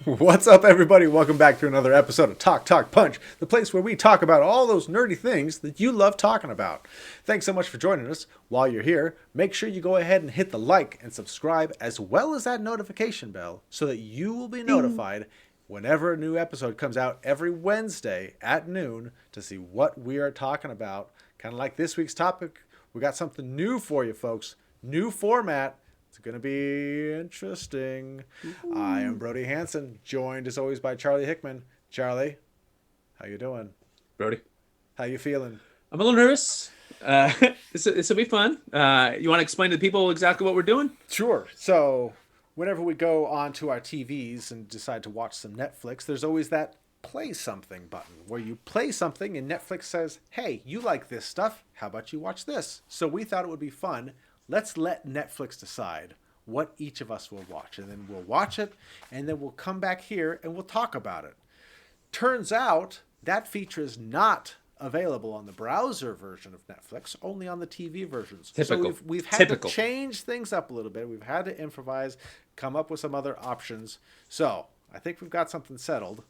What's up, everybody? Welcome back to another episode of Talk Talk Punch, the place where we talk about all those nerdy things that you love talking about. Thanks so much for joining us. While you're here, make sure you go ahead and hit the like and subscribe, as well as that notification bell, so that you will be notified whenever a new episode comes out every Wednesday at noon to see what we are talking about. Kind of like this week's topic, we got something new for you, folks. New format. It's going to be interesting. Ooh. I am Brody Hanson, joined as always by Charlie Hickman. Charlie, how you doing? Brody, how you feeling? I'm a little nervous. This will be fun. You want to explain to the people exactly what we're doing? Sure. So whenever we go onto our TVs and decide to watch some Netflix, there's always that play something button where you play something and Netflix says, hey, you like this stuff. How about you watch this? So we thought it would be fun. Let's let Netflix decide what each of us will watch. And then we'll watch it, and then we'll come back here and we'll talk about it. Turns out that feature is not available on the browser version of Netflix, only on the TV versions. Typical. So we've had to change things up a little bit. We've had to improvise, come up with some other options. So I think we've got something settled.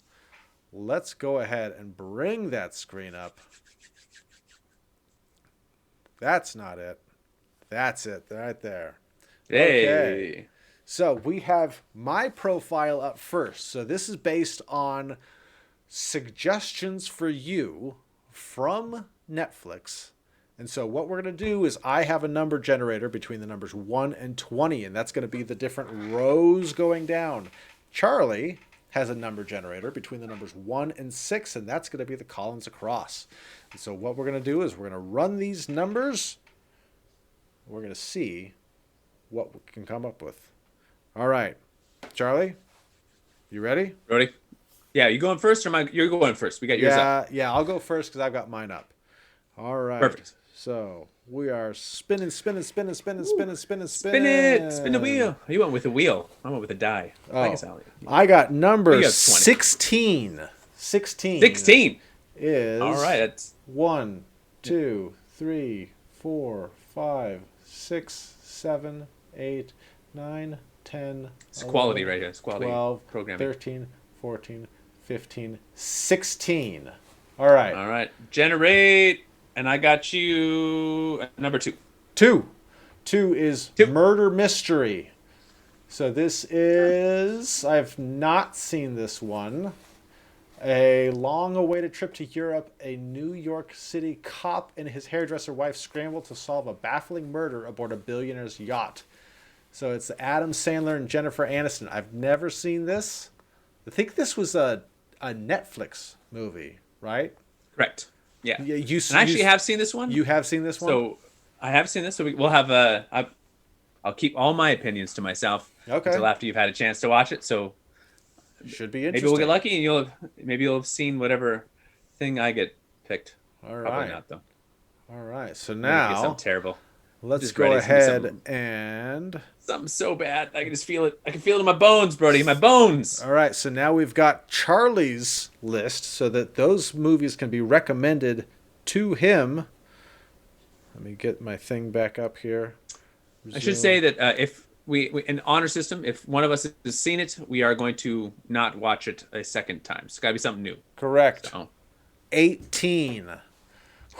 Let's go ahead and bring that screen up. That's not it. That's it right there. Hey. Okay. So we have my profile up first. So this is based on suggestions for you from Netflix. And so what we're going to do is I have a number generator between the numbers 1 and 20, and that's going to be the different rows going down. Charlie has a number generator between the numbers 1 and 6, and that's going to be the columns across. And so what we're going to do is we're going to run these numbers. We're going to see what we can come up with. All right. Charlie, you ready? Brody? Yeah, you going first or you're going first? We got yours up. Yeah, I'll go first because I've got mine up. All right. Perfect. So we are spinning. Spin it. Spin the wheel. You went with a wheel. I went with a die. I got number 16. 16. 16 is all right. That's 1, 2, 3, 4, 5, 6, 7, 8, 9, 10. It's quality right here. It's quality 12, programming. 13, 14, 15, 16. All right. All right. Generate. And I got you number 2. 2 is Murder Mystery. So this is, I've not seen this one. A long-awaited trip to Europe, a New York City cop and his hairdresser wife scramble to solve a baffling murder aboard a billionaire's yacht. So it's Adam Sandler and Jennifer Aniston. I've never seen this. I think this was a Netflix movie, right? Correct. Yeah. I actually have seen this one. You have seen this one? So I have seen this. So we'll have I'll keep all my opinions to myself until after you've had a chance to watch it. So should be interesting. Maybe we'll get lucky and you'll have seen whatever thing I get picked. All right. Probably not though. All right. So now something terrible. Let's go ahead and something so bad. I can just feel it. I can feel it in my bones, Brody. My bones. All right. So now we've got Charlie's list so that those movies can be recommended to him. Let me get my thing back up here. I should say that if we in honor system, if one of us has seen it, we are going to not watch it a second time. It's got to be something new. Correct. So. 18.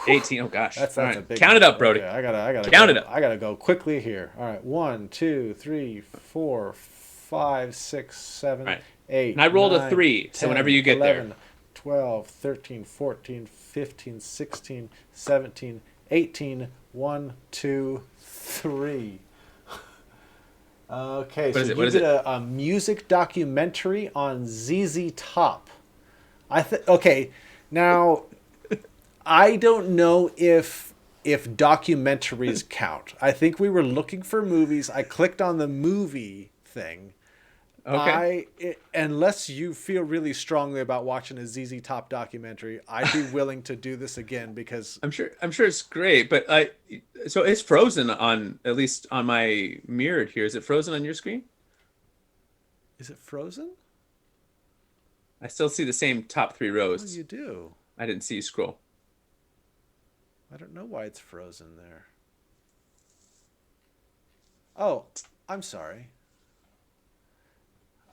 18. Oh gosh. That's right. a big count number. It up, Brody. Okay, I gotta count it up. I gotta go quickly here. All right. 1, 2, 3, 4, 5, 6, 7, right. 8. And I rolled 9, a 3. 10, so whenever you get 11, there. 12, 13, 14, 15, 16, 17, 18. 1, 2, 3. Okay, so you did a music documentary on ZZ Top. Okay, now I don't know if documentaries count. I think we were looking for movies. I clicked on the movie thing. Okay. Unless you feel really strongly about watching a ZZ Top documentary, I'd be willing to do this again because I'm sure it's great, but so it's frozen on, at least on my mirrored here. Is it frozen on your screen? Is it frozen? I still see the same top 3 rows. Oh, you do. I didn't see you scroll. I don't know why it's frozen there. Oh, I'm sorry.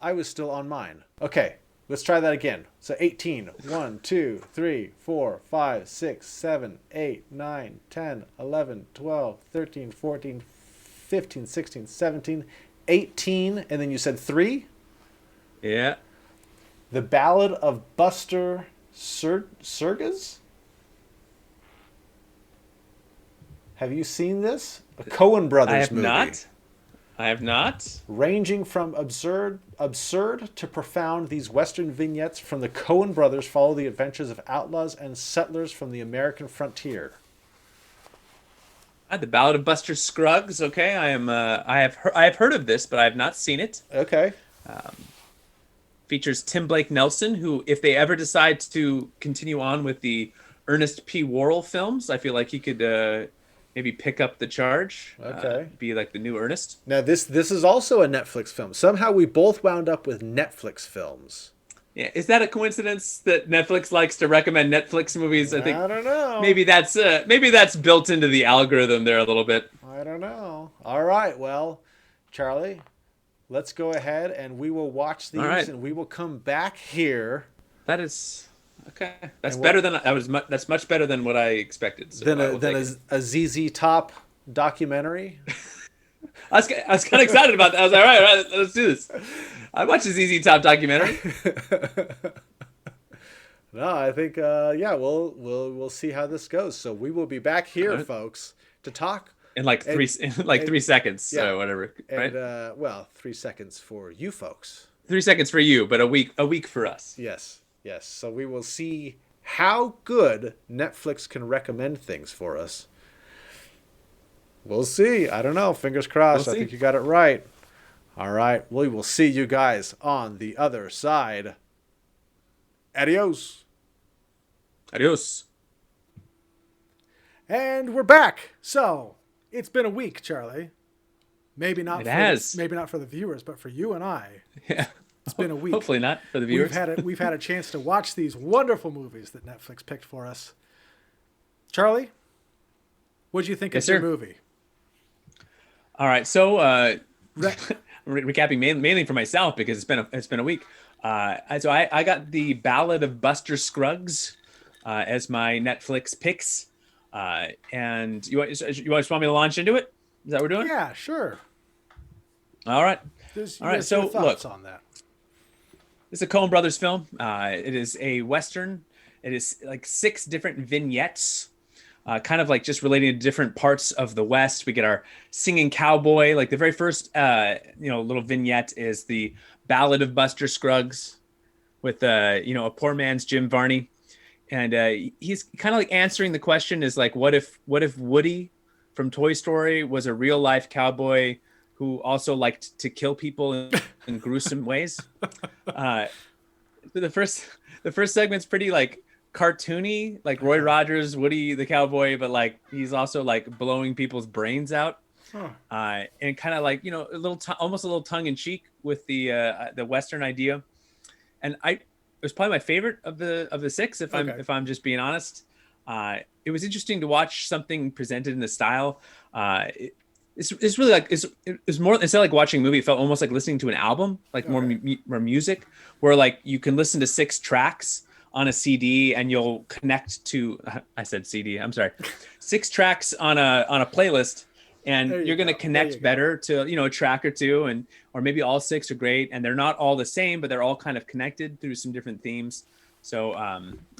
I was still on mine. Okay, let's try that again. So 18. 1, 2, 3, 4, 5, 6, 7, 8, 9, 10, 11, 12, 13, 14, 15, 16, 17, 18. And then you said 3? Yeah. The Ballad of Buster Scruggs? Have you seen this? A Coen Brothers movie. I have not. Ranging from absurd to profound, these Western vignettes from the Coen Brothers follow the adventures of outlaws and settlers from the American frontier. The Ballad of Buster Scruggs. Okay, I have heard of this, but I have not seen it. Okay. Features Tim Blake Nelson, who, if they ever decide to continue on with the Ernest P. Worrell films, I feel like he could maybe pick up the charge. Okay. Be like the new Ernest. Now this is also a Netflix film. Somehow we both wound up with Netflix films. Yeah, is that a coincidence that Netflix likes to recommend Netflix movies? I think I don't know. Maybe that's built into the algorithm there a little bit. I don't know. All right, well, Charlie, let's go ahead and we will watch these, and we will come back here. That is okay. That's better than that's much better than what I expected. So than a ZZ Top documentary. I was kind of excited about that. I was like, all right, let's do this. I watched the ZZ Top documentary. No, I think we'll see how this goes. So we will be back here, folks, to talk in like 3 seconds, whatever. Right? And 3 seconds for you folks. 3 seconds for you, but a week for us. Yes. So we will see how good Netflix can recommend things for us. We'll see. I don't know. Fingers crossed. I think you got it right. All right. We will see you guys on the other side. Adios. Adios. And we're back. So it's been a week, Charlie. Maybe not for the viewers, but for you and I. Yeah. It's been a week. Hopefully not for the viewers. We've had a chance to watch these wonderful movies that Netflix picked for us. Charlie, what did you think of your movie? All right, so recapping mainly for myself because it's been a week. So I got the Ballad of Buster Scruggs as my Netflix picks, and you just want me to launch into it? Is that what we're doing? Yeah, sure. All right. All right. So thoughts on that? It's a Coen Brothers film. It is a Western. It is like 6 different vignettes, kind of like just relating to different parts of the West. We get our singing cowboy. Like the very first, little vignette is the Ballad of Buster Scruggs with, a poor man's Jim Varney. And he's kind of like answering the question is like, what if Woody from Toy Story was a real life cowboy who also liked to kill people in gruesome ways? The first segment's pretty like cartoony, like Roy Rogers, Woody the cowboy, but like he's also like blowing people's brains out, and kind of like almost a little tongue in cheek with the Western idea. And it was probably my favorite of the 6, if I'm just being honest. It was interesting to watch something presented in the style. It's really like it's more, instead of like watching a movie, it felt almost like listening to an album, like more music, where like you can listen to 6 tracks on a CD and you'll connect to, I said CD, I'm sorry, 6 tracks on a playlist, and you're going to connect better to, a track or two, or maybe all 6 are great and they're not all the same, but they're all kind of connected through some different themes. So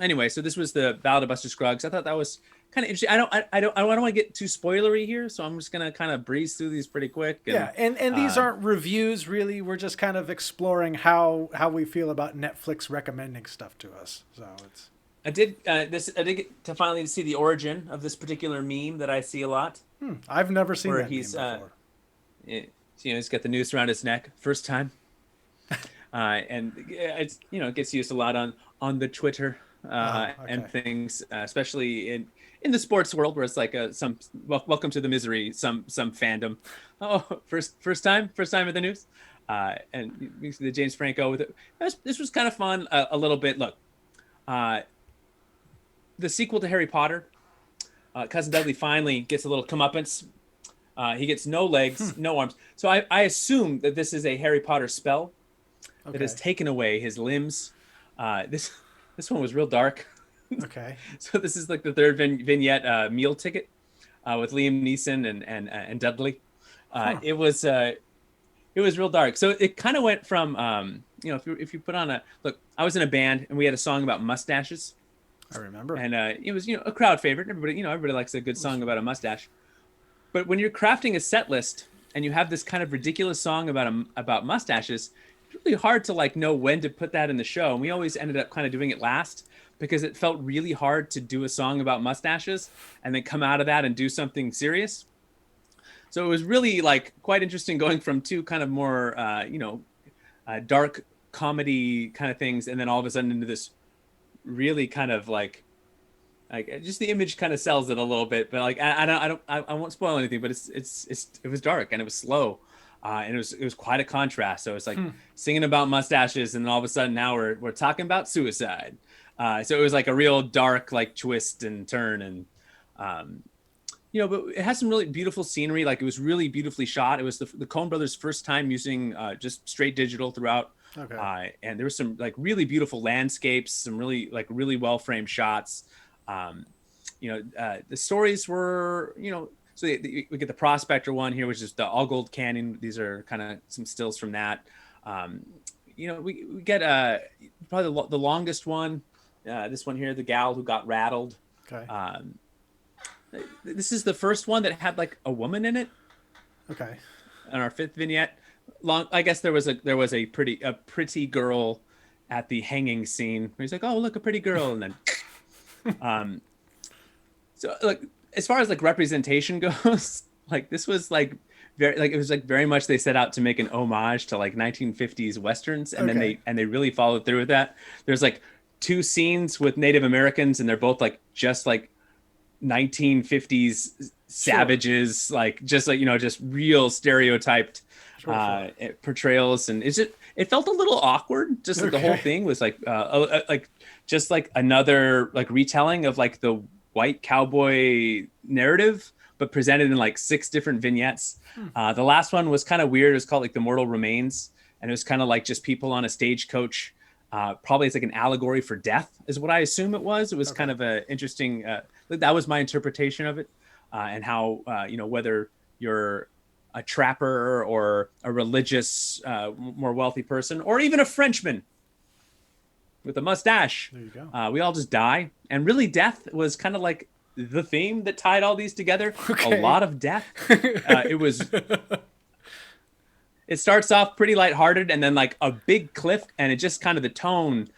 anyway, so this was the Ballad of Buster Scruggs. I thought that was kind of interesting. I don't want to get too spoilery here, so I'm just gonna kind of breeze through these pretty quick. And these aren't reviews really. We're just kind of exploring how we feel about Netflix recommending stuff to us. So it's. I did get to finally see the origin of this particular meme that I see a lot. I've never seen that meme before. He's got the noose around his neck, first time. And it's it gets used a lot on the Twitter and things, especially in the sports world, where it's like some welcome to the misery, some fandom. Oh, first time at the news, and we see the James Franco with it. This was kind of fun a little bit. Look, the sequel to Harry Potter, Cousin Dudley finally gets a little comeuppance. He gets no legs, no arms. So I assume that this is a Harry Potter spell. that has taken away his limbs. This one was real dark. Okay. So this is like the third vignette, Meal Ticket, with Liam Neeson and Dudley. It was real dark. So it kind of went from if you put on I was in a band and we had a song about mustaches. I remember. And it was a crowd favorite. Everybody likes a good song about a mustache. But when you're crafting a set list and you have this kind of ridiculous song about mustaches, it's really hard to know when to put that in the show. And we always ended up kind of doing it last because it felt really hard to do a song about mustaches and then come out of that and do something serious. So it was really quite interesting going from two kind of more dark comedy kind of things, and then all of a sudden into this really kind of like just the image kind of sells it a little bit. But I won't spoil anything. But it was dark and it was slow, and it was quite a contrast. So it's singing about mustaches, and then all of a sudden now we're talking about suicide. So it was a real dark twist and turn, and but it has some really beautiful scenery. It was really beautifully shot. It was the Coen brothers' first time using just straight digital throughout. Okay. And there was some really beautiful landscapes, some really really well framed shots. The stories were so we get the Prospector one here, which is the All Gold Canyon. These are kind of some stills from that. We get probably the longest one. This one here, the gal who got rattled. Okay. This is the first one that had a woman in it. Okay. On our fifth vignette, I guess there was a pretty girl at the hanging scene where he's like, "Oh, look, a pretty girl," and then, so as far as representation goes, this was very it was very much they set out to make an homage to 1950s westerns, and then they really followed through with that. There's two scenes with Native Americans, and they're both just 1950s savages, just real stereotyped portrayals, and it felt a little awkward. Just the whole thing was another retelling of the white cowboy narrative, but presented in 6 different vignettes. The last one was kind of weird. It was called The Mortal Remains, and it was kind of just people on a stagecoach. Probably it's an allegory for death is what I assume it was. It was kind of a interesting, that was my interpretation of it, and how, whether you're a trapper or a religious, more wealthy person, or even a Frenchman with a mustache, there you go. We all just die. And really death was kind of the theme that tied all these together. A lot of death. It starts off pretty lighthearted, and then a big cliff, and it just kind of the tone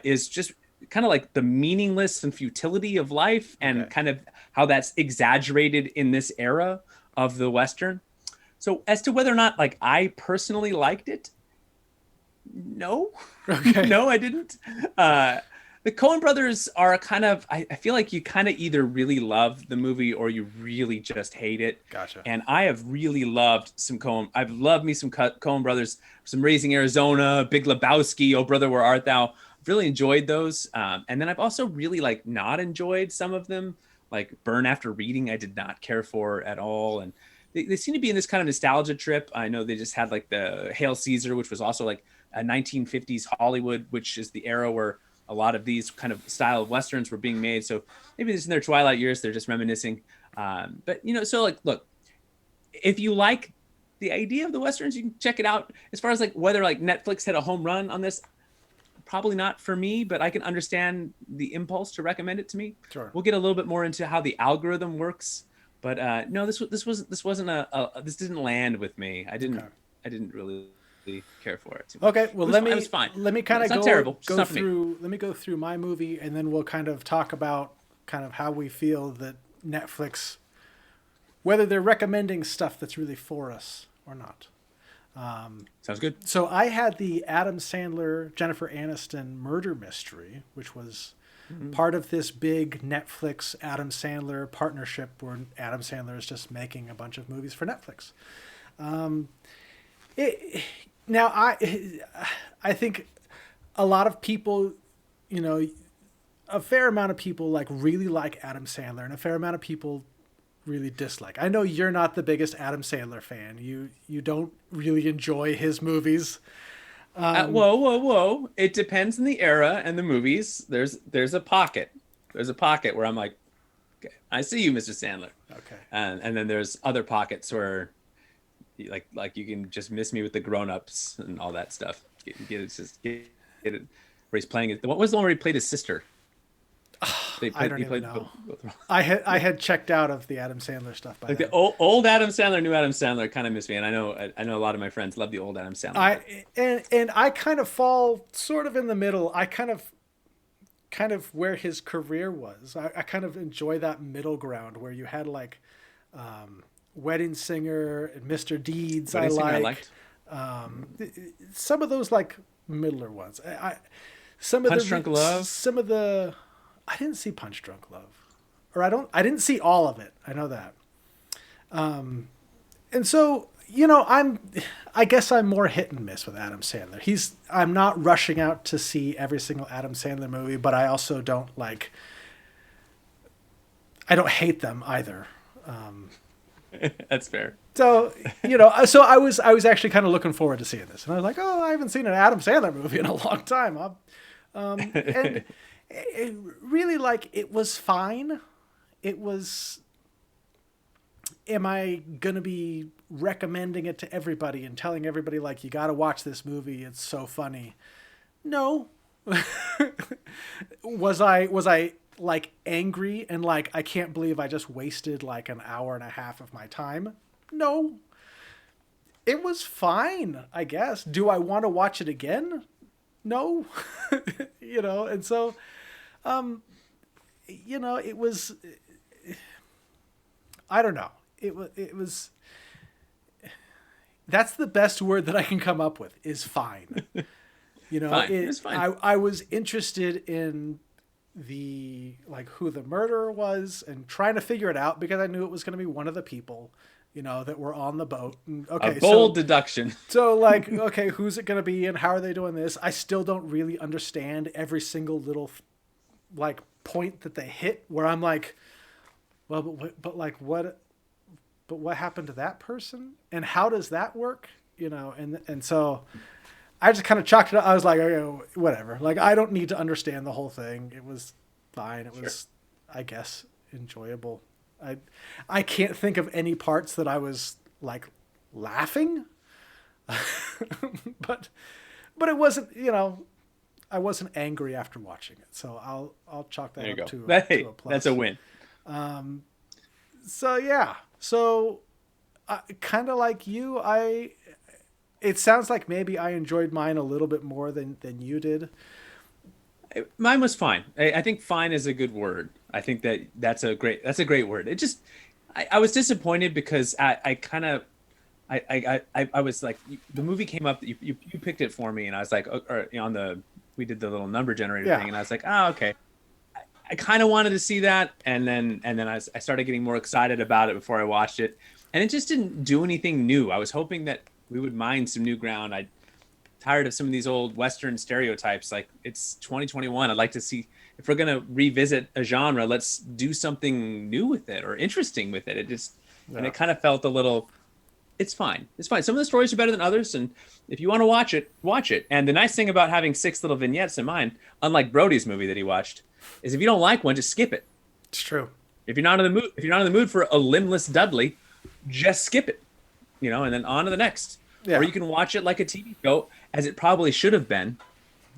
is just kind of the meaningless and futility of life, and kind of how that's exaggerated in this era of the Western. So as to whether or not I personally liked it, no, no, I didn't. The Coen brothers are kind of, I feel you kind of either really love the movie or you really just hate it. Gotcha. And I have really loved some Coen. I've loved me some Coen brothers, some Raising Arizona, Big Lebowski, Oh Brother, Where Art Thou? I've really enjoyed those. And then I've also really not enjoyed some of them, Burn After Reading. I did not care for at all. And they seem to be in this kind of nostalgia trip. I know they just had the Hail Caesar, which was also a 1950s Hollywood, which is the era where a lot of these kind of style of Westerns were being made. So maybe this in their twilight years, they're just reminiscing. But, so look, if you like the idea of the Westerns, you can check it out. As far as whether Netflix hit a home run on this, probably not for me, but I can understand the impulse to recommend it to me. Sure. We'll get a little bit more into how the algorithm works. But no, this didn't land with me. I didn't really care for it. Okay, well it was fine. Let me kind of go through. Let me go through my movie, and then we'll kind of talk about kind of how we feel that Netflix, whether they're recommending stuff that's really for us or not. Sounds good. So I had the Adam Sandler, Jennifer Aniston murder mystery, which was part of this big Netflix Adam Sandler partnership where Adam Sandler is just making a bunch of movies for Netflix. Now, I think a lot of people, a fair amount of people really like Adam Sandler, and a fair amount of people really dislike. I know you're not the biggest Adam Sandler fan. You don't really enjoy his movies. Whoa. It depends on the era and the movies. There's a pocket. There's a pocket where I'm like, okay, I see you, Mr. Sandler. Okay. And then there's other pockets where like you can just miss me with the grown-ups and all that stuff. Get it where he's playing it. What was the one where he played his sister? I don't even know. I had checked out of the Adam Sandler stuff by like then. the old Adam Sandler, new Adam Sandler kind of miss me, and I know a lot of my friends love the old Adam Sandler. And I kind of fall sort of in the middle. I kind of where his career was. I kind of enjoy that middle ground where you had like Wedding Singer and Mr. Deeds. I liked. Some of those like middler ones. Punch Drunk Love. Some of the. I didn't see Punch Drunk Love, or I didn't see all of it. I know that. And so, I guess I'm more hit and miss with Adam Sandler. I'm not rushing out to see every single Adam Sandler movie, but I also don't I don't hate them either. That's fair. So, so I was actually kind of looking forward to seeing this, and I was like, oh, I haven't seen an Adam Sandler movie in a long time. And it really, it was fine. It was, am I going to be recommending it to everybody and telling everybody, you got to watch this movie, it's so funny? No. Was I angry and I can't believe I just wasted an hour and a half of my time? No. It was fine, I guess. Do I want to watch it again? No. And so, it was, I don't know. It was, that's the best word that I can come up with, is fine. Fine. It was fine. I was interested in the, who the murderer was and trying to figure it out because I knew it was going to be one of the people, that were on the boat. And, okay, a bold deduction. So okay, who's it going to be and how are they doing this? I still don't really understand every single little point that they hit where I'm like, well, but what happened to that person and how does that work? And so I just kind of chalked it up. I was like, okay, whatever. I don't need to understand the whole thing. It was fine. It was, I guess, enjoyable. I can't think of any parts that I was laughing, but it wasn't, I wasn't angry after watching it. So I'll chalk that up to a plus. That's a win. So yeah, kind of like you, it sounds like maybe I enjoyed mine a little bit more than you did. Mine was fine. I think fine is a good word. I think that's a great word. It just, I was disappointed because I was like, the movie came up, you picked it for me, and I was like, we did the little number generator thing, and I was like, oh, okay. I kind of wanted to see that, and then I started getting more excited about it before I watched it, and it just didn't do anything new. I was hoping that we would mine some new ground. I'm tired of some of these old Western stereotypes. It's 2021. I'd like to see, if we're going to revisit a genre, let's do something new with it or interesting with it. And it kind of felt a little, it's fine. It's fine. Some of the stories are better than others. And if you want to watch it, watch it. And the nice thing about having 6 little vignettes in mine, unlike Brody's movie that he watched, is if you don't like one, just skip it. It's true. If you're not in the mood for a limbless Dudley, just skip it, and then on to the next. Yeah. Or you can watch it like a TV show, as it probably should have been.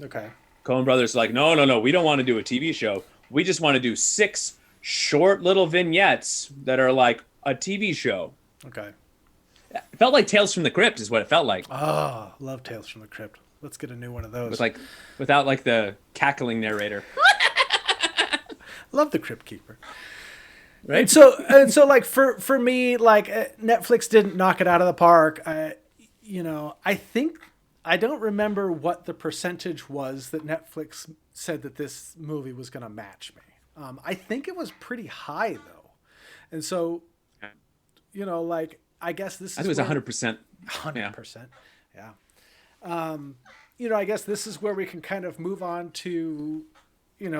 Okay. Coen Brothers are like, no, we don't want to do a TV show. We just want to do 6 short little vignettes that are like a TV show. Okay. It felt like Tales from the Crypt is what it felt like. Oh, love Tales from the Crypt. Let's get a new one of those. Without the cackling narrator. Love the Crypt Keeper. Right. And so for me, Netflix didn't knock it out of the park. I think, I don't remember what the percentage was that Netflix said that this movie was going to match me. I think it was pretty high though. And so, I guess this is, I think it was 100%. 100%. Yeah. I guess this is where we can kind of move on to,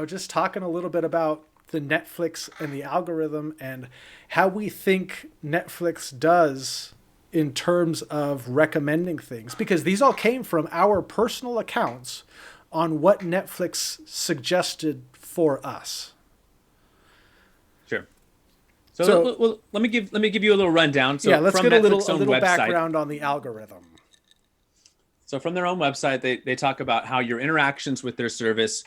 just talking a little bit about the Netflix and the algorithm and how we think Netflix does in terms of recommending things, because these all came from our personal accounts on what Netflix suggested for us. Sure. So let me give you a little rundown. So yeah, let's from get a Netflix's little own website, background on the algorithm. So from their own website, they talk about how your interactions with their service,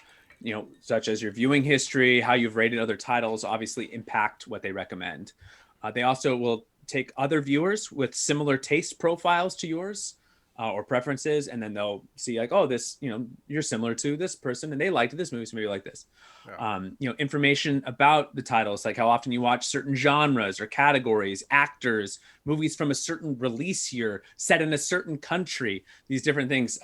such as your viewing history, how you've rated other titles, obviously impact what they recommend. They also will take other viewers with similar taste profiles to yours or preferences, and then they'll see like, oh, this, you're similar to this person, and they liked this movie, so maybe you like this. Yeah. Information about the titles, like how often you watch certain genres or categories, actors, movies from a certain release year, set in a certain country, these different things.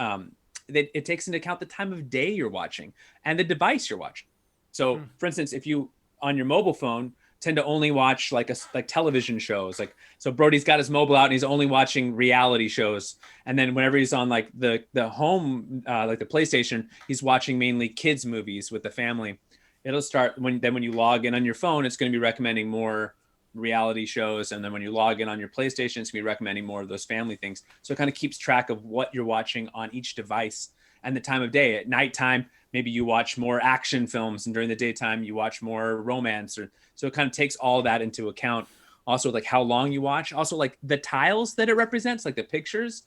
It takes into account the time of day you're watching and the device you're watching. So, for instance, if you on your mobile phone tend to only watch like television shows, so Brody's got his mobile out and he's only watching reality shows, and then whenever he's on like the home like the PlayStation, he's watching mainly kids movies with the family. It'll start when you log in on your phone, it's going to be recommending more reality shows, and then when you log in on your PlayStation, it's going to be recommending more of those family things. So it kind of keeps track of what you're watching on each device and the time of day. At nighttime, maybe you watch more action films, and during the daytime you watch more romance, so it kind of takes all that into account. Also, like how long you watch, also like the tiles that it represents, like the pictures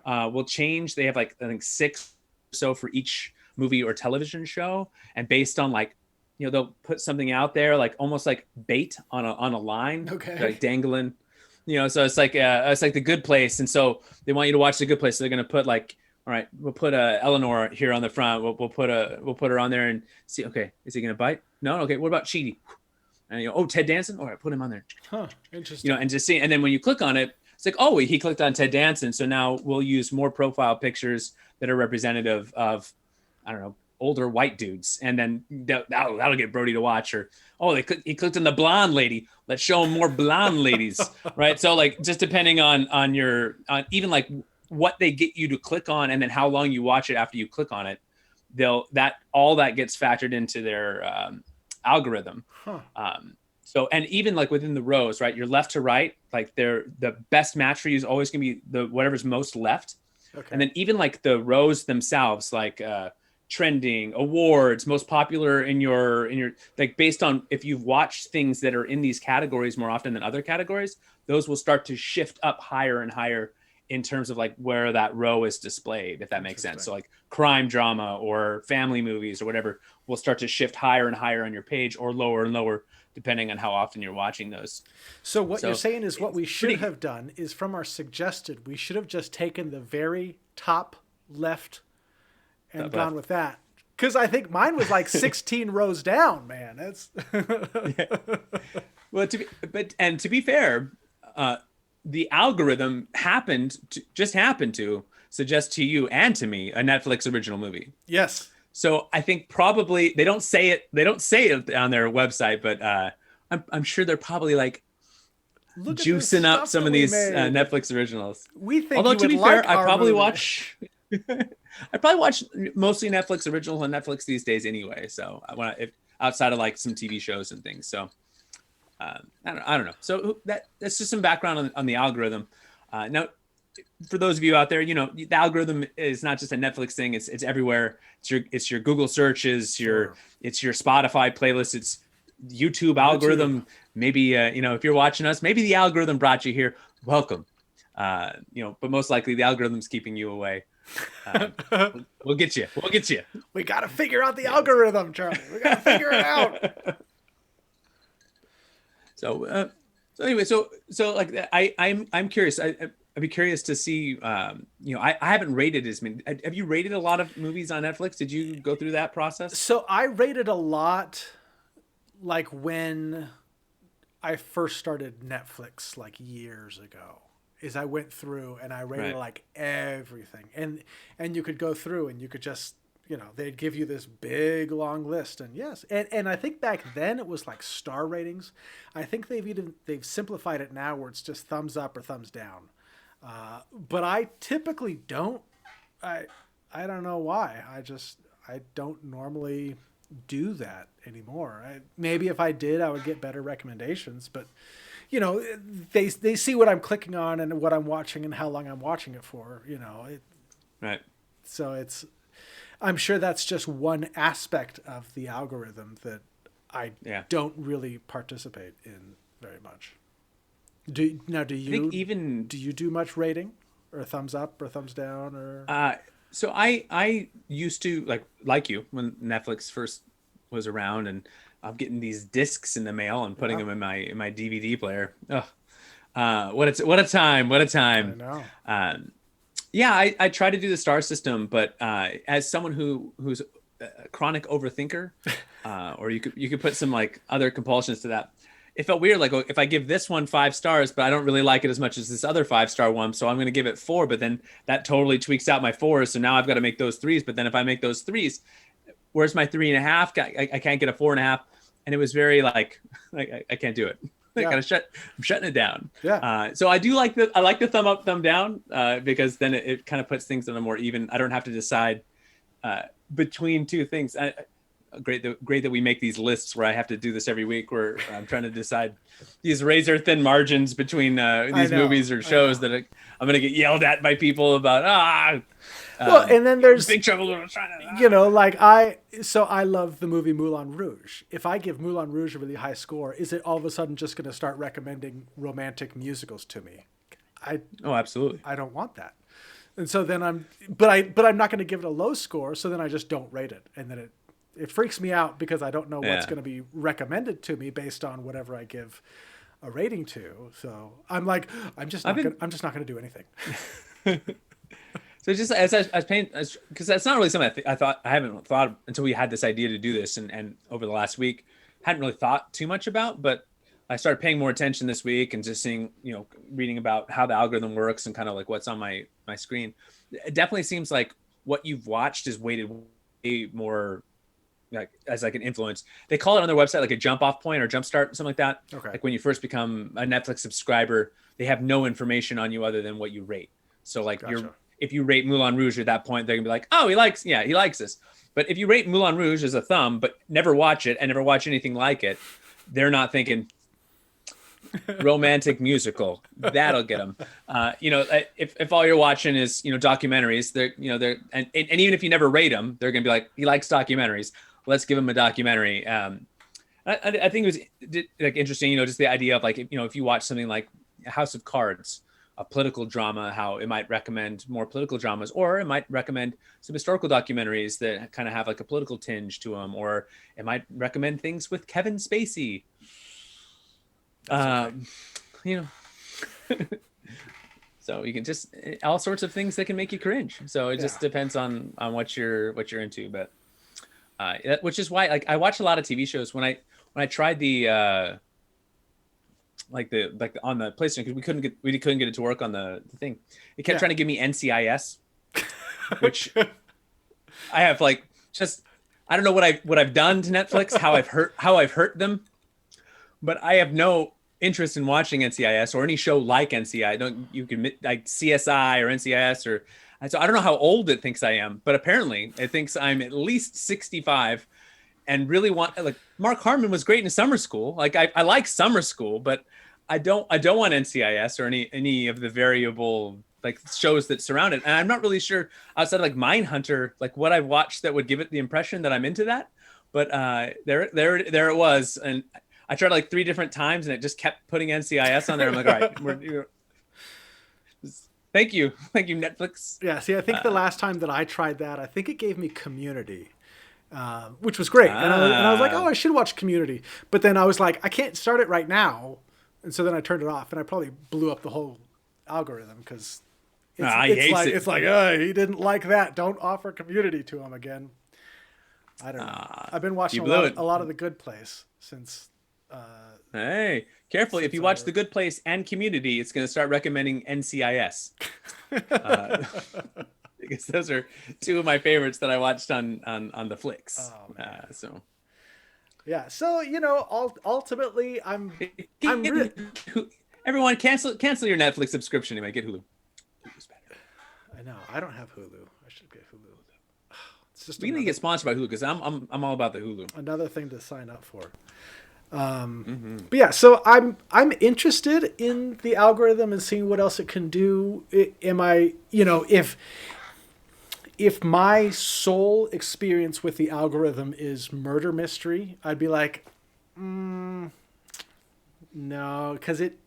will change. They have like, I think 6 or so for each movie or television show, and based on like, they'll put something out there, like almost like bait on a line, like dangling, so it's like The Good Place. And so they want you to watch The Good Place. So they're going to put like, all right, we'll put Eleanor here on the front. We'll put her on there and see, okay, is he going to bite? No. Okay. What about Chidi? And Ted Danson. All right, put him on there. Huh. Interesting. And just see, and then when you click on it, it's like, oh, he clicked on Ted Danson. So now we'll use more profile pictures that are representative of, I don't know, older white dudes, and then that'll get Brody to watch. Or he clicked on the blonde lady, let's show him more blonde ladies. Right? So like, just depending on your even like what they get you to click on, and then how long you watch it after you click on it, all that gets factored into their algorithm. So, and even like within the rows, right, your left to right, like the best match for you is always gonna be whatever's most left. And then even like the rows themselves, like trending, awards, most popular in your like, based on if you've watched things that are in these categories more often than other categories, those will start to shift up higher and higher in terms of like where that row is displayed, if that makes sense. So like crime drama or family movies or whatever will start to shift higher and higher on your page, or lower and lower depending on how often you're watching those. So what you're saying is what we should have done is, from our suggested, we should have just taken the very top left and gone with that. Because I think mine was like 16 rows down, man. That's Well, to be fair, the algorithm happened to suggest to you and to me a Netflix original movie. Yes. So I think probably they don't say it on their website, but I'm sure they're probably like juicing up some of these Netflix originals. We think. Although to be fair, I probably movie. watch. I probably watch mostly Netflix originals on Netflix these days anyway. So outside of like some TV shows and things. So I don't know. So that's just some background on the algorithm. Now, for those of you out there, the algorithm is not just a Netflix thing. It's everywhere. It's your Google searches, it's your Spotify playlist, it's YouTube algorithm. Maybe if you're watching us, maybe the algorithm brought you here. Welcome. But most likely the algorithm's keeping you away. We'll get you. We got to figure out the algorithm, Charlie. We got to figure it out. So anyway, so like I'm curious. I'd be curious to see. I haven't rated as many. Have you rated a lot of movies on Netflix? Did you go through that process? So I rated a lot, like when I first started Netflix, like years ago. Is I went through and I rated like everything, and you could go through and you could just, they'd give you this big long list, and yes, and I think back then it was like star ratings. I think they've simplified it now where it's just thumbs up or thumbs down. But I typically don't. I don't know why. I don't normally do that anymore. Maybe if I did, I would get better recommendations, but. you know, they see what I'm clicking on and what I'm watching and how long I'm watching it for, you know. Right. So I'm sure that's just one aspect of the algorithm that I don't really participate in very much. Do you do much rating or thumbs up or thumbs down or? So I used to like you when Netflix first was around, and I'm getting these discs in the mail and putting them in my DVD player. Oh, what a time! I know. Yeah, I try to do the star system, but as someone who's a chronic overthinker, or you could put some like other compulsions to that. It felt weird, like if I give this one 5 stars, but I don't really like it as much as this other 5-star one, so I'm going to give it 4. But then that totally tweaks out my 4s, so now I've got to make those 3s. But then if I make those 3s, where's my 3.5? I can't get a 4.5, and it was very like I can't do it. I'm shutting it down. Yeah. So I like the thumb up, thumb down, because then it kind of puts things on a more even. I don't have to decide between two things. Great that we make these lists where I have to do this every week, where I'm trying to decide these razor thin margins between these movies or shows that I'm going to get yelled at by people about. Well, and then there's Big Trouble in you know, like I love the movie Moulin Rouge. If I give Moulin Rouge a really high score, is it all of a sudden just going to start recommending romantic musicals to me? Oh, absolutely. I don't want that. And so then I'm not going to give it a low score. So then I just don't rate it, and then it freaks me out because I don't know what's going to be recommended to me based on whatever I give a rating to. So I'm like, I'm just not going to do anything. So just as I was paying, because that's not really something I haven't thought until we had this idea to do this, and over the last week, hadn't really thought too much about, but I started paying more attention this week and just seeing, reading about how the algorithm works and kind of like what's on my screen. It definitely seems like what you've watched is weighted way more as like an influence. They call it on their website like a jump off point or jump start, something like that. Okay. Like when you first become a Netflix subscriber, they have no information on you other than what you rate. So like if you rate Moulin Rouge at that point, they're gonna be like, oh, he likes this. But if you rate Moulin Rouge as a thumb, but never watch it and never watch anything like it, they're not thinking romantic musical. That'll get them. If all you're watching is documentaries, they're and even if you never rate them, they're gonna be like, he likes documentaries. Let's give him a documentary. I think it was like interesting, just the idea of like, if you watch something like House of Cards, a political drama, how it might recommend more political dramas, or it might recommend some historical documentaries that kind of have like a political tinge to them, or it might recommend things with Kevin Spacey. So you can just all sorts of things that can make you cringe. So it just depends on what you're into, but which is why like I watch a lot of TV shows. When I tried the like on the PlayStation, because we couldn't get it to work on the thing. It kept trying to give me NCIS, which I have like just I don't know what I've done to Netflix, how I've hurt them, but I have no interest in watching NCIS or any show like NCIS. You can like CSI or NCIS or so I don't know how old it thinks I am, but apparently it thinks I'm at least 65 and really want like Mark Harmon was great in Summer School. Like I like Summer School, but I don't want NCIS or any of the variable like shows that surround it. And I'm not really sure outside of like Mindhunter, like what I've watched that would give it the impression that I'm into that. But there it was. And I tried like 3 different times and it just kept putting NCIS on there. I'm like, all right, thank you, Netflix. Yeah. See, I think the last time that I tried that, I think it gave me Community. Which was great. And I was like, oh, I should watch Community. But then I was like, I can't start it right now. And so then I turned it off and I probably blew up the whole algorithm because it's like, he didn't like that. Don't offer Community to him again. I don't know. I've been watching a lot of The Good Place since. Hey, careful. If you watch The Good Place and Community, it's going to start recommending NCIS. Because those are 2 of my favorites that I watched on the flicks. Oh, yeah. So ultimately, I'm really... Everyone cancel your Netflix subscription. You might get Hulu. Hulu's better. I know. I don't have Hulu. I should get Hulu. It's just we need to get sponsored by Hulu because I'm all about the Hulu. Another thing to sign up for. But yeah, so I'm interested in the algorithm and seeing what else it can do. Am I, if my sole experience with the algorithm is murder mystery, I'd be like, no, because it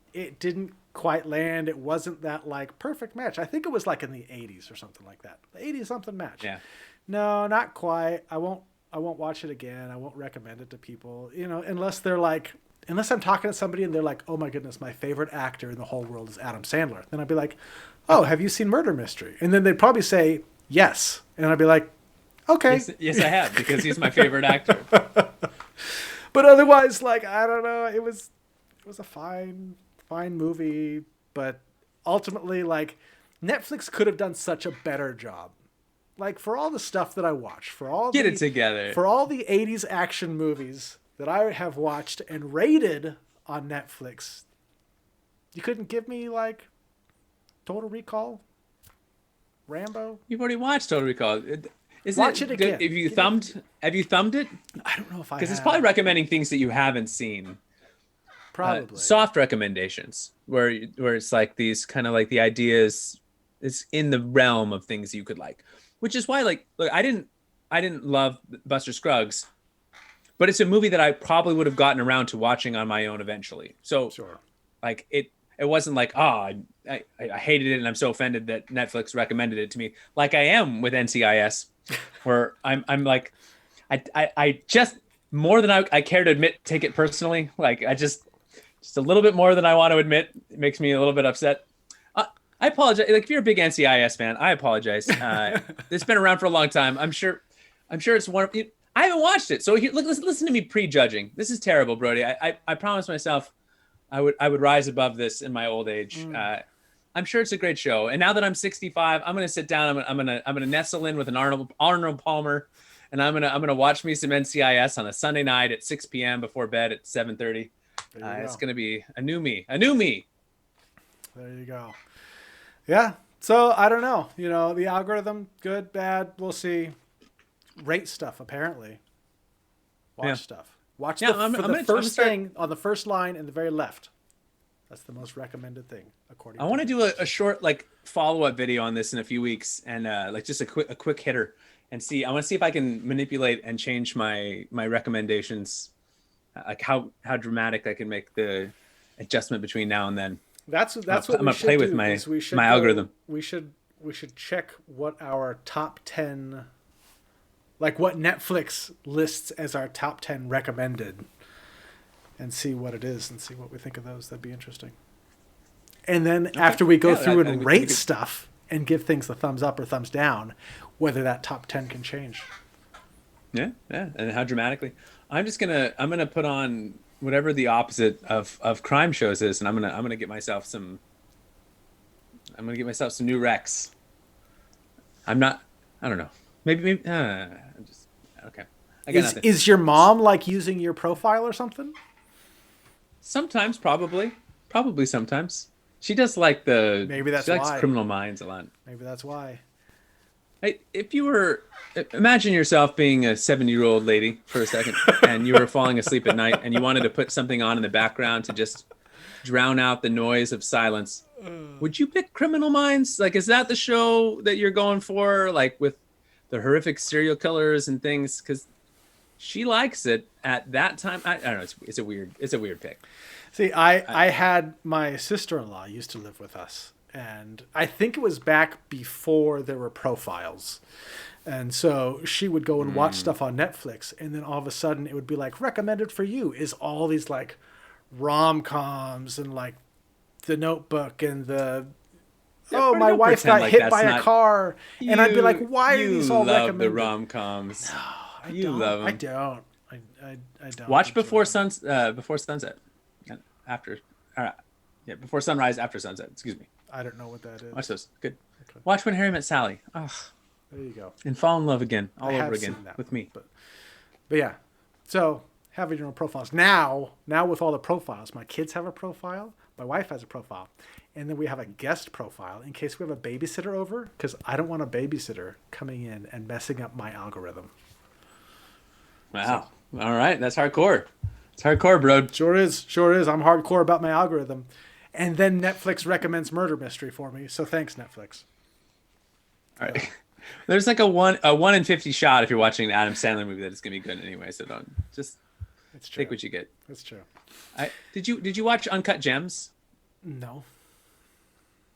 didn't quite land. It wasn't that like perfect match. I think it was like in the 80s or something like that. The 80s something match. Yeah. No, not quite. I won't watch it again. I won't recommend it to people, unless I'm talking to somebody and they're like, oh my goodness, my favorite actor in the whole world is Adam Sandler. Then I'd be like, oh, have you seen Murder Mystery? And then they'd probably say yes. And I'd be like, okay. Yes, I have, because he's my favorite actor. But otherwise, like, I don't know. It was a fine movie, but ultimately, like, Netflix could have done such a better job. Like, for all the stuff that I watch, Get it together. For all the 80s action movies that I have watched and rated on Netflix, you couldn't give me, like, Total Recall, Rambo. You've already watched Total Recall. Watch it again. Have you thumbed it? I don't know if I have. Because it's probably recommending things that you haven't seen. Probably. Soft recommendations, where it's like these kind of like the ideas is in the realm of things you could like. Which is why, like, look, I didn't love Buster Scruggs, but it's a movie that I probably would have gotten around to watching on my own eventually. So, sure. Like, it wasn't like, I hated it and I'm so offended that Netflix recommended it to me, like I am with NCIS, where I'm like, I just more than I care to admit, take it personally. Like, I just a little bit more than I want to admit. It makes me a little bit upset. I apologize. Like, if you're a big NCIS fan, I apologize. It's been around for a long time. I'm sure it's one. I haven't watched it, so here, listen to me prejudging. This is terrible, Brody. I promised myself I would rise above this in my old age. I'm sure it's a great show, and now that I'm 65, I'm gonna sit down. I'm gonna nestle in with an Arnold Palmer, and I'm gonna watch me some NCIS on a Sunday night at 6 p.m. before bed at 7:30. It's gonna be a new me. There you go. Yeah. So I don't know. The algorithm, good, bad, we'll see. Rate stuff, apparently. Watch stuff. Watch the first thing on the first line in the very left. That's the most recommended thing, according to me. I want to do a short like follow-up video on this in a few weeks, and like just a quick hitter, and see. I want to see if I can manipulate and change my recommendations, like how dramatic I can make the adjustment between now and then. That's what I'm gonna play with my algorithm. We should check what our top 10, like what Netflix lists as our top 10 recommended, and see what it is and see what we think of those. That'd be interesting. And then after we go through and rate stuff and give things the thumbs up or thumbs down, whether that top 10 can change. Yeah, and how dramatically. I'm gonna put on whatever the opposite of crime shows is, and I'm gonna get myself some new recs. I don't know. Maybe I'm just okay. I got nothing. Is your mom like using your profile or something? Sometimes, probably sometimes. She does like maybe that's why. She likes Criminal Minds a lot. Maybe that's why. Hey, imagine yourself being a 70-year-old lady for a second, and you were falling asleep at night, and you wanted to put something on in the background to just drown out the noise of silence. Would you pick Criminal Minds? Like, is that the show that you're going for? Like, with the horrific serial killers and things? Because she likes it at that time. I don't know. It's a weird pick. See, I had my sister-in-law used to live with us. And I think it was back before there were profiles. And so she would go and watch stuff on Netflix. And then all of a sudden it would be like, recommended for you is all these like rom-coms and like The Notebook and my wife got hit by a car. And I'd be like, why are these all recommended? You love the rom-coms. No, you love them. I don't. I don't. Watch Before Sunset. After. All right. Yeah, Before Sunrise, After Sunset. Excuse me. I don't know what that is. Watch those. Good. Okay. Watch When Harry Met Sally. Oh, there you go. And fall in love again, all over again with me. But yeah, so having your own profiles now with all the profiles, my kids have a profile, my wife has a profile, and then we have a guest profile in case we have a babysitter over, because I don't want a babysitter coming in and messing up my algorithm. Wow. So, all right, that's hardcore. It's hardcore, bro. Sure is. I'm hardcore about my algorithm. And then Netflix recommends murder mystery for me. So thanks, Netflix. All right. There's like a 1 in 50 shot if you're watching an Adam Sandler movie that it's gonna be good anyway. So don't just take what you get. That's true. Did you watch Uncut Gems? No.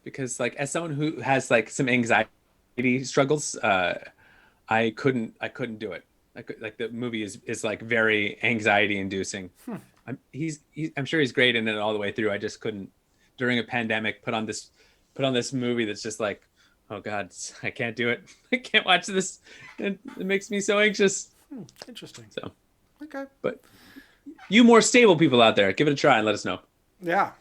Because like as someone who has like some anxiety struggles, I couldn't do it. Like the movie is like very anxiety inducing. I'm sure he's great in it all the way through. I just couldn't during a pandemic put on this movie that's just like, oh God, I can't do it. I can't watch this. It makes me so anxious. Interesting. So, okay. But you more stable people out there, give it a try and let us know. Yeah.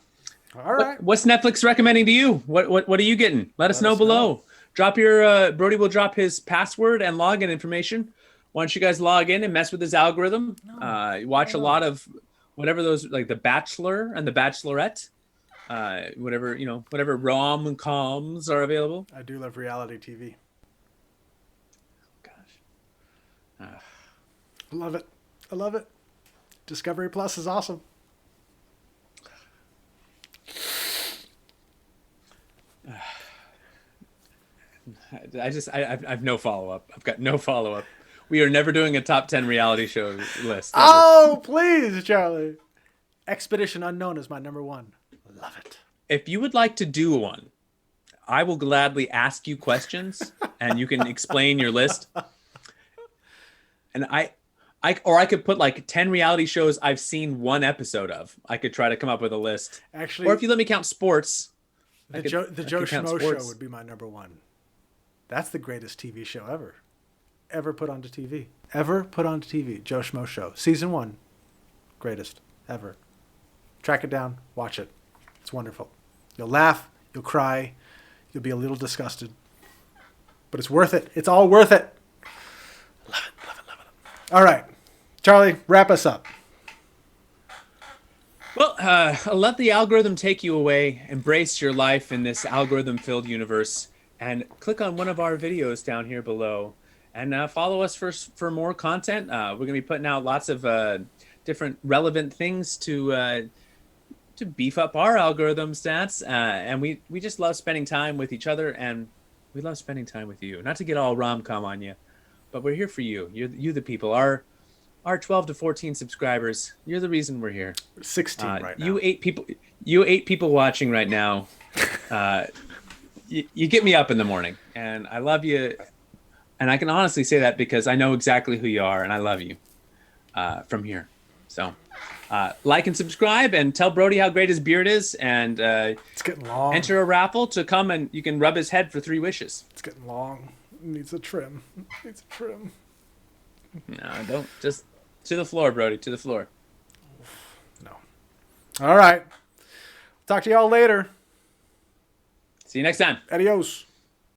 All right. What's Netflix recommending to you? What are you getting? Let us know below. Drop your Brody will drop his password and login information. Why don't you guys log in and mess with his algorithm? Watch a lot of whatever those like The Bachelor and The Bachelorette. Whatever rom-coms are available. I do love reality TV. Gosh. I love it. Discovery Plus is awesome. I've no follow-up. I've got no follow-up. We are never doing a top 10 reality show list. Ever. Oh, please, Charlie. Expedition Unknown is my number one. Love it. If you would like to do one, I will gladly ask you questions and you can explain your list. And I could put like 10 reality shows I've seen one episode of. I could try to come up with a list. Actually, or if you let me count sports. The Joe Schmo show would be my number one. That's the greatest TV show ever put onto TV. Joe Schmo show. Season 1. Greatest ever. Track it down. Watch it. It's wonderful. You'll laugh. You'll cry. You'll be a little disgusted. But it's worth it. It's all worth it. Love it. All right. Charlie, wrap us up. Well, let the algorithm take you away. Embrace your life in this algorithm-filled universe. And click on one of our videos down here below. And follow us for more content. We're going to be putting out lots of different relevant things to beef up our algorithm stats. And we just love spending time with each other. And we love spending time with you. Not to get all rom-com on you, but we're here for you. You the people. Our 12 to 14 subscribers. You're the reason we're here. 16 right now. You 8 people watching right now. You get me up in the morning, and I love you. And I can honestly say that because I know exactly who you are, and I love you from here. So like and subscribe, and tell Brody how great his beard is, and it's getting long. Enter a raffle to come, and you can rub his head for 3 wishes. It's getting long. It needs a trim. No, don't. Just to the floor, Brody, to the floor. No. All right. Talk to y'all later. See you next time. Adios.